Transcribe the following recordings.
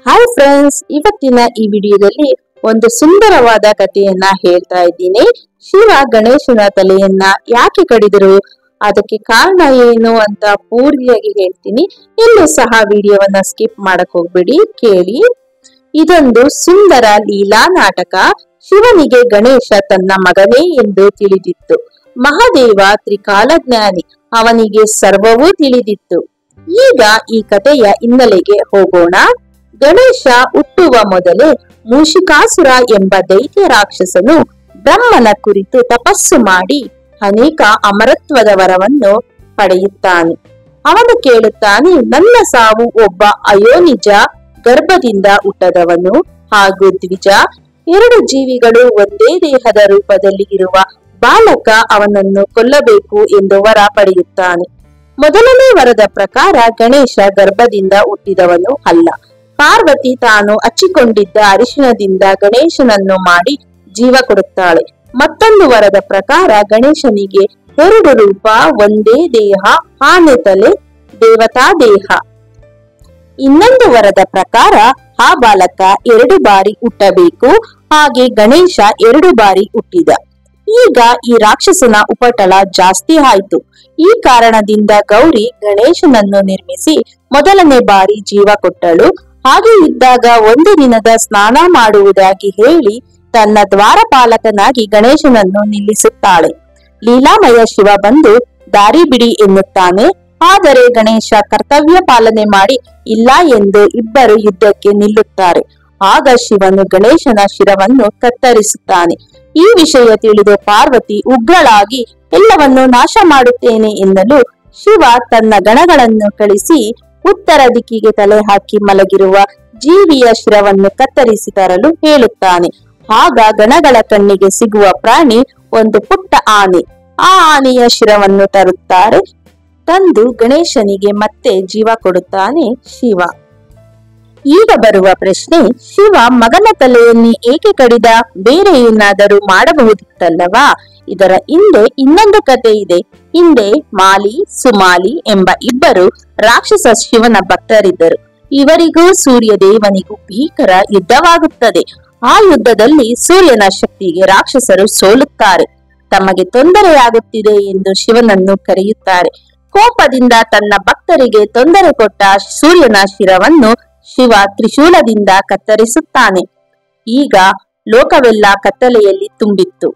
Hi friends, ಇವತ್ತಿನ ಈ ವಿಡಿಯೋದಲ್ಲಿ ಒಂದು ಸುಂದರವಾದ ಕಥೆಯನ್ನ ಹೇಳ್ತಾ ಇದ್ದೀನಿ. ಶಿವ ಗಣೇಶನ ತಲೆಯನ್ನ ಯಾಕೆ ಕಡಿದರು, ಅದಕ್ಕೆ ಕಾರಣ ಏನು ಅಂತ ಪೂರ್ತಿಯಾಗಿ ಹೇಳ್ತೀನಿ. ಎಲ್ಲೂ ಸಹ ವಿಡಿಯೋವನ್ನ ಸ್ಕಿಪ್ ಮಾಡಕ್ ಹೋಗ್ಬೇಡಿ, ಕೇಳಿ. ಇದೊಂದು ಸುಂದರ ಲೀಲಾ ನಾಟಕ. ಶಿವನಿಗೆ ಗಣೇಶ ತನ್ನ ಮಗನೇ ಎಂದು ತಿಳಿದಿತ್ತು. ಮಹಾದೇವ ತ್ರಿಕಾಲಜ್ಞಾನಿ, ಅವನಿಗೆ ಸರ್ವವೂ ತಿಳಿದಿತ್ತು. ಈಗ ಈ ಕಥೆಯ ಹಿನ್ನೆಲೆಗೆ ಹೋಗೋಣ. ಗಣೇಶ ಹುಟ್ಟುವ ಮೊದಲೇ ಮೂಷಿಕಾಸುರ ಎಂಬ ದೈತ್ಯ ರಾಕ್ಷಸನು ಬ್ರಹ್ಮನ ಕುರಿತು ತಪಸ್ಸು ಮಾಡಿ ಅನೇಕ ಅಮರತ್ವದ ವರವನ್ನು ಪಡೆಯುತ್ತಾನೆ. ಅವನು ಕೇಳುತ್ತಾನೆ, ನನ್ನ ಸಾವು ಒಬ್ಬ ಅಯೋನಿಜ ಗರ್ಭದಿಂದ ಹುಟ್ಟದವನು ಹಾಗೂ ದ್ವಿಜ, ಎರಡು ಜೀವಿಗಳು ಒಂದೇ ದೇಹದ ರೂಪದಲ್ಲಿ ಇರುವ ಬಾಲಕ ಅವನನ್ನು ಕೊಲ್ಲಬೇಕು ಎಂದು ವರ ಪಡೆಯುತ್ತಾನೆ. ಮೊದಲನೇ ವರದ ಪ್ರಕಾರ ಗಣೇಶ ಗರ್ಭದಿಂದ ಹುಟ್ಟಿದವನು ಅಲ್ಲ. ಪಾರ್ವತಿ ತಾನು ಹಚ್ಚಿಕೊಂಡಿದ್ದ ಅರಿಶಿಣದಿಂದ ಗಣೇಶನನ್ನು ಮಾಡಿ ಜೀವ ಕೊಡುತ್ತಾಳೆ. ಮತ್ತೊಂದು ವರದ ಪ್ರಕಾರ ಗಣೇಶನಿಗೆ ಎರಡು ರೂಪ, ಒಂದೇ ದೇಹ, ಆನೆ ತಲೆ, ದೇವತಾ ದೇಹ. ಇನ್ನೊಂದು ವರದ ಪ್ರಕಾರ ಆ ಬಾಲಕ 2 ಬಾರಿ ಹುಟ್ಟಬೇಕು. ಹಾಗೆ ಗಣೇಶ 2 ಬಾರಿ ಹುಟ್ಟಿದ. ಈಗ ಈ ರಾಕ್ಷಸನ ಉಪಟಳ ಜಾಸ್ತಿ ಆಯ್ತು. ಈ ಕಾರಣದಿಂದ ಗೌರಿ ಗಣೇಶನನ್ನು ನಿರ್ಮಿಸಿ ಮೊದಲನೇ ಬಾರಿ ಜೀವ ಕೊಟ್ಟಳು. ಹಾಗೆ ಇದ್ದಾಗ ಒಂದು ದಿನದ ಸ್ನಾನ ಮಾಡುವುದಾಗಿ ಹೇಳಿ ತನ್ನ ದ್ವಾರಪಾಲಕನಾಗಿ ಗಣೇಶನನ್ನು ನಿಲ್ಲಿಸುತ್ತಾಳೆ. ಲೀಲಾಮಯ ಶಿವ ಬಂದು ದಾರಿ ಬಿಡಿ ಎನ್ನುತ್ತಾನೆ. ಆದರೆ ಗಣೇಶ ಕರ್ತವ್ಯ ಪಾಲನೆ ಮಾಡಿ ಇಲ್ಲ ಎಂದು ಇಬ್ಬರು ಯುದ್ಧಕ್ಕೆ ನಿಲ್ಲುತ್ತಾರೆ. ಆಗ ಶಿವನು ಗಣೇಶನ ಶಿರವನ್ನು ಕತ್ತರಿಸುತ್ತಾನೆ. ಈ ವಿಷಯ ತಿಳಿದು ಪಾರ್ವತಿ ಉಗ್ರಳಾಗಿ ಎಲ್ಲವನ್ನು ನಾಶ ಮಾಡುತ್ತೇನೆ ಎನ್ನಲು ಶಿವ ತನ್ನ ಗಣಗಳನ್ನು ಕಳಿಸಿ ಉತ್ತರ ದಿಕ್ಕಿಗೆ ತಲೆ ಹಾಕಿ ಮಲಗಿರುವ ಜೀವಿಯ ಶಿರವನ್ನು ಕತ್ತರಿಸಿ ತರಲು ಹೇಳುತ್ತಾನೆ. ಆಗ ಗಣಗಳ ಕಣ್ಣಿಗೆ ಸಿಗುವ ಪ್ರಾಣಿ ಒಂದು ಪುಟ್ಟ ಆನೆ. ಆ ಆನೆಯ ಶಿರವನ್ನು ತರುತ್ತಾರೆ. ತಂದು ಗಣೇಶನಿಗೆ ಮತ್ತೆ ಜೀವ ಕೊಡುತ್ತಾನೆ ಶಿವ. ಈಗ ಬರುವ ಪ್ರಶ್ನೆ, ಶಿವ ಮಗನ ತಲೆಯನ್ನು ಏಕೆ ಕಡಿದ? ಬೇರೆ ಏನಾದರೂ ಮಾಡಬಹುದಿತ್ತಲ್ಲವಾ? ಇದರ ಹಿಂದೆ ಇನ್ನೊಂದು ಕತೆ ಇದೆ. ಹಿಂದೆ ಮಾಲಿ, ಸುಮಾಲಿ ಎಂಬ ಇಬ್ಬರು ರಾಕ್ಷಸ ಶಿವನ ಭಕ್ತರಿದ್ದರು. ಇವರಿಗೂ ಸೂರ್ಯ ದೇವನಿಗೂ ಭೀಕರ ಯುದ್ಧವಾಗುತ್ತದೆ. ಆ ಯುದ್ಧದಲ್ಲಿ ಸೂರ್ಯನ ಶಕ್ತಿಗೆ ರಾಕ್ಷಸರು ಸೋಲುತ್ತಾರೆ. ತಮಗೆ ತೊಂದರೆಯಾಗುತ್ತಿದೆ ಎಂದು ಶಿವನನ್ನು ಕರೆಯುತ್ತಾರೆ. ಕೋಪದಿಂದ ತನ್ನ ಭಕ್ತರಿಗೆ ತೊಂದರೆ ಕೊಟ್ಟ ಸೂರ್ಯನ ಶಿರವನ್ನು ಶಿವ ತ್ರಿಶೂಲದಿಂದ ಕತ್ತರಿಸುತ್ತಾನೆ. ಈಗ ಲೋಕವೆಲ್ಲ ಕತ್ತಲೆಯಲ್ಲಿ ತುಂಬಿತ್ತು.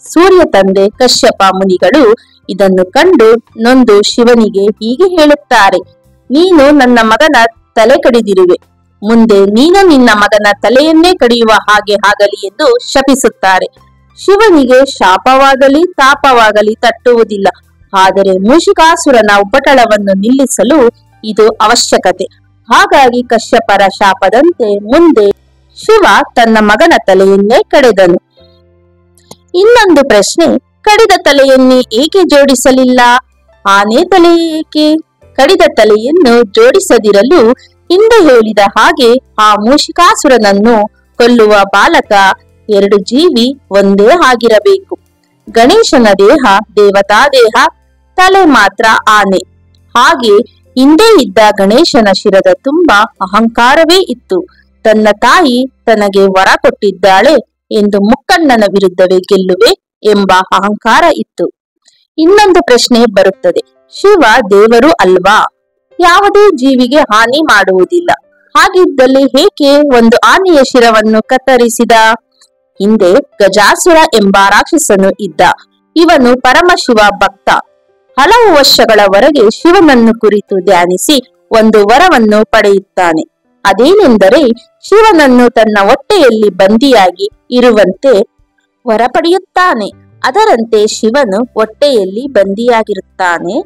ಸೂರ್ಯ ತಂದೆ ಕಶ್ಯಪ ಮುನಿಗಳು ಇದನ್ನು ಕಂಡು ನೊಂದು ಶಿವನಿಗೆ ಹೀಗೆ ಹೇಳುತ್ತಾರೆ, ನೀನು ನನ್ನ ಮಗನ ತಲೆ ಕಡಿದಿರುವೆ, ಮುಂದೆ ನೀನು ನಿನ್ನ ಮಗನ ತಲೆಯನ್ನೇ ಕಡಿಯುವ ಹಾಗೆ ಆಗಲಿ ಎಂದು ಶಪಿಸುತ್ತಾರೆ. ಶಿವನಿಗೆ ಶಾಪವಾಗಲಿ ತಾಪವಾಗಲಿ ತಟ್ಟುವುದಿಲ್ಲ. ಆದರೆ ಮೂಷಿಕಾಸುರನ ಉಪಟಳವನ್ನು ನಿಲ್ಲಿಸಲು ಇದು ಅವಶ್ಯಕತೆ. ಹಾಗಾಗಿ ಕಶ್ಯಪರ ಶಾಪದಂತೆ ಮುಂದೆ ಶಿವ ತನ್ನ ಮಗನ ತಲೆಯನ್ನೇ ಕಡಿದನು. ಇನ್ನೊಂದು ಪ್ರಶ್ನೆ, ಕಡಿದ ತಲೆಯನ್ನೇ ಏಕೆ ಜೋಡಿಸಲಿಲ್ಲ? ಆನೆ ತಲೆ ಏಕೆ? ಕಡಿದ ತಲೆಯನ್ನು ಜೋಡಿಸದಿರಲು ಹಿಂದೆ ಹೇಳಿದ ಹಾಗೆ ಆ ಮೂಷಿಕಾಸುರನನ್ನು ಕೊಲ್ಲುವ ಬಾಲಕ 2 ಜೀವಿ ಒಂದೇ ಆಗಿರಬೇಕು. ಗಣೇಶನ ದೇಹ ದೇವತಾ ದೇಹ, ತಲೆ ಮಾತ್ರ ಆನೆ. ಹಾಗೆ ಹಿಂದೆ ಇದ್ದ ಗಣೇಶನ ಶಿರದ ತುಂಬಾ ಅಹಂಕಾರವೇ ಇತ್ತು. ತನ್ನ ತಾಯಿ ತನಗೆ ವರ ಕೊಟ್ಟಿದ್ದಾಳೆ ಎಂದು ಮುಕ್ಕಣ್ಣನ ವಿರುದ್ಧವೇ ಗೆಲ್ಲುವೆ ಎಂಬ ಅಹಂಕಾರ ಇತ್ತು. ಇನ್ನೊಂದು ಪ್ರಶ್ನೆ ಬರುತ್ತದೆ, ಶಿವ ದೇವರು ಅಲ್ವಾ? ಯಾವುದೇ ಜೀವಿಗೆ ಹಾನಿ ಮಾಡುವುದಿಲ್ಲ. ಹಾಗಿದ್ದಲ್ಲಿ ಏಕೆ ಒಂದು ಆನೆಯ ಶಿರವನ್ನು ಕತ್ತರಿಸಿದ? ಹಿಂದೆ ಗಜಾಸುರ ಎಂಬ ರಾಕ್ಷಸನು ಇದ್ದ. ಇವನು ಪರಮಶಿವ ಭಕ್ತ. ಹಲವು ವರ್ಷಗಳವರೆಗೆ ಶಿವನನ್ನು ಕುರಿತು ಧ್ಯಾನಿಸಿ ಒಂದು ವರವನ್ನು ಪಡೆಯುತ್ತಾನೆ. ಅದೇನೆಂದರೆ ಶಿವನನ್ನು ತನ್ನ ಹೊಟ್ಟೆಯಲ್ಲಿ ಬಂದಿಯಾಗಿ ಇರುವಂತೆ ವರ ಪಡೆಯುತ್ತಾನೆ. ಅದರಂತೆ ಶಿವನು ಹೊಟ್ಟೆಯಲ್ಲಿ ಬಂದಿಯಾಗಿರುತ್ತಾನೆ.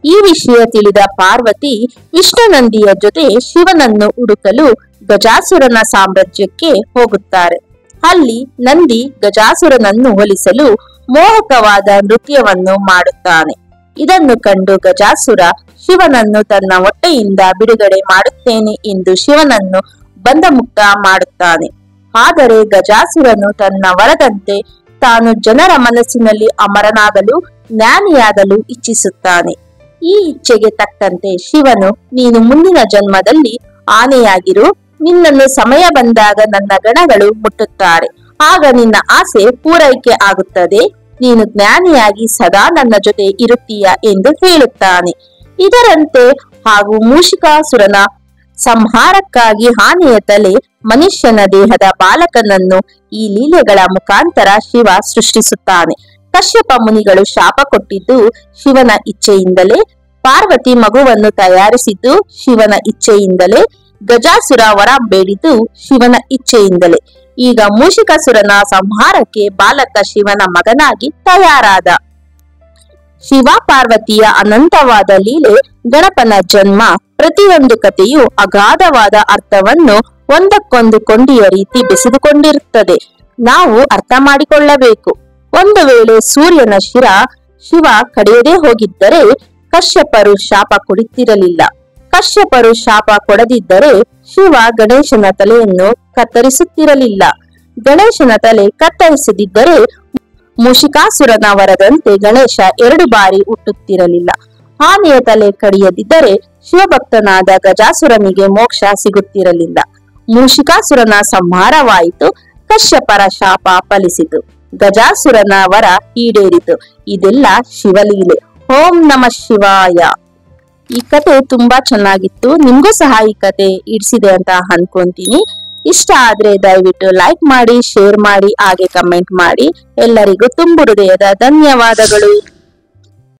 ಈ ವಿಷಯ ತಿಳಿದ ಪಾರ್ವತಿ ವಿಷ್ಣುನಂದಿಯ ಜೊತೆ ಶಿವನನ್ನು ಹುಡುಕಲು ಗಜಾಸುರನ ಸಾಮ್ರಾಜ್ಯಕ್ಕೆ ಹೋಗುತ್ತಾರೆ. ಅಲ್ಲಿ ನಂದಿ ಗಜಾಸುರನನ್ನು ಹೋಲಿಸಲು ಮೋಹಕವಾದ ನೃತ್ಯವನ್ನು ಮಾಡುತ್ತಾನೆ. ಇದನ್ನು ಕಂಡು ಗಜಾಸುರ ಶಿವನನ್ನು ತನ್ನ ಹೊಟ್ಟೆಯಿಂದ ಬಿಡುಗಡೆ ಮಾಡುತ್ತೇನೆ ಎಂದು ಶಿವನನ್ನು ಬಂಧಮುಕ್ತ ಮಾಡುತ್ತಾನೆ. ಆದರೆ ಗಜಾಸುರನು ತನ್ನ ವರದಂತೆ ತಾನು ಜನರ ಮನಸ್ಸಿನಲ್ಲಿ ಅಮರನಾಗಲು ಜ್ಞಾನಿಯಾಗಲು ಇಚ್ಛಿಸುತ್ತಾನೆ. ಈ ಇಚ್ಛೆಗೆ ತಕ್ಕಂತೆ ಶಿವನು, ನೀನು ಮುಂದಿನ ಜನ್ಮದಲ್ಲಿ ಆನೆಯಾಗಿರು, ನಿನ್ನನ್ನು ಸಮಯ ಬಂದಾಗ ನನ್ನ ಗಣಗಳು ಮುಟ್ಟುತ್ತಾರೆ, ಆಗ ನಿನ್ನ ಆಸೆ ಪೂರೈಕೆ ಆಗುತ್ತದೆ, ನೀನು ಜ್ಞಾನಿಯಾಗಿ ಸದಾ ನನ್ನ ಜೊತೆ ಇರುತ್ತೀಯ ಎಂದು ಹೇಳುತ್ತಾನೆ. ಇದರಂತೆ ಹಾಗೂ ಮೂಷಿಕಾಸುರನ ಸಂಹಾರಕ್ಕಾಗಿ ಆನೆಯ ತಲೆ, ಮನುಷ್ಯನ ದೇಹದ ಬಾಲಕನನ್ನು ಈ ಲೀಲೆಗಳ ಮುಖಾಂತರ ಶಿವ ಸೃಷ್ಟಿಸುತ್ತಾನೆ. ಕಶ್ಯಪ ಮುನಿಗಳು ಶಾಪ ಕೊಟ್ಟಿದ್ದು ಶಿವನ ಇಚ್ಛೆಯಿಂದಲೇ, ಪಾರ್ವತಿ ಮಗುವನ್ನು ತಯಾರಿಸಿದ್ದು ಶಿವನ ಇಚ್ಛೆಯಿಂದಲೇ, ಗಜಾಸುರ ವರ ಬೇಡಿದ್ದು ಶಿವನ ಇಚ್ಛೆಯಿಂದಲೇ. ಈಗ ಮೂಷಿಕಾಸುರನ ಸಂಹಾರಕ್ಕೆ ಬಾಲಕ ಶಿವನ ಮಗನಾಗಿ ತಯಾರಾದ. ಶಿವ ಪಾರ್ವತಿಯ ಅನಂತವಾದ ಲೀಲೆ, ಗಣಪನ ಜನ್ಮ, ಪ್ರತಿಯೊಂದು ಕಥೆಯು ಅಗಾಧವಾದ ಅರ್ಥವನ್ನು ಒಂದಕ್ಕೊಂದು ಕೊಂಡಿಯ ರೀತಿ ಬೆಸೆದುಕೊಂಡಿರುತ್ತದೆ. ನಾವು ಅರ್ಥ ಮಾಡಿಕೊಳ್ಳಬೇಕು. ಒಂದು ವೇಳೆ ಸೂರ್ಯನ ಶಿವ ಕಡಿಯದೇ ಹೋಗಿದ್ದರೆ ಕಶ್ಯಪರು ಶಾಪ ಕೊಡುತ್ತಿರಲಿಲ್ಲ. ಕಶ್ಯಪರು ಶಾಪ ಕೊಡದಿದ್ದರೆ ಶಿವ ಗಣೇಶನ ತಲೆಯನ್ನು ಕತ್ತರಿಸುತ್ತಿರಲಿಲ್ಲ. ಗಣೇಶನ ತಲೆ ಕತ್ತರಿಸದಿದ್ದರೆ ಮೂಷಿಕಾಸುರನ ವರದಂತೆ ಗಣೇಶ 2 ಬಾರಿ ಹುಟ್ಟುತ್ತಿರಲಿಲ್ಲ. ಆನೆಯ ತಲೆ ಕಡಿಯದಿದ್ದರೆ ಶಿವಭಕ್ತನಾದ ಗಜಾಸುರನಿಗೆ ಮೋಕ್ಷ ಸಿಗುತ್ತಿರಲಿಲ್ಲ. ಮೂಷಿಕಾಸುರನ ಸಂಹಾರವಾಯಿತು, ಕಶ್ಯಪರ ಶಾಪ ಫಲಿಸಿತು, ಗಜಾಸುರನ ವರ ಈಡೇರಿತು. ಇದೆಲ್ಲ ಶಿವಲೀಲೆ. ಓಂ ನಮಃ ಶಿವಾಯ. ಈ ಕತೆ ತುಂಬಾ ಚೆನ್ನಾಗಿತ್ತು. ನಿಮ್ಗೂ ಸಹ ಈ ಕತೆ ಇಡ್ಸಿದೆ ಅಂತ ಅನ್ಕೊಂತೀನಿ. ಇಷ್ಟ ಆದ್ರೆ ದಯವಿಟ್ಟು ಲೈಕ್ ಮಾಡಿ, ಶೇರ್ ಮಾಡಿ, ಹಾಗೆ ಕಮೆಂಟ್ ಮಾಡಿ. ಎಲ್ಲರಿಗೂ ತುಂಬು ಹೃದಯದ ಧನ್ಯವಾದಗಳು.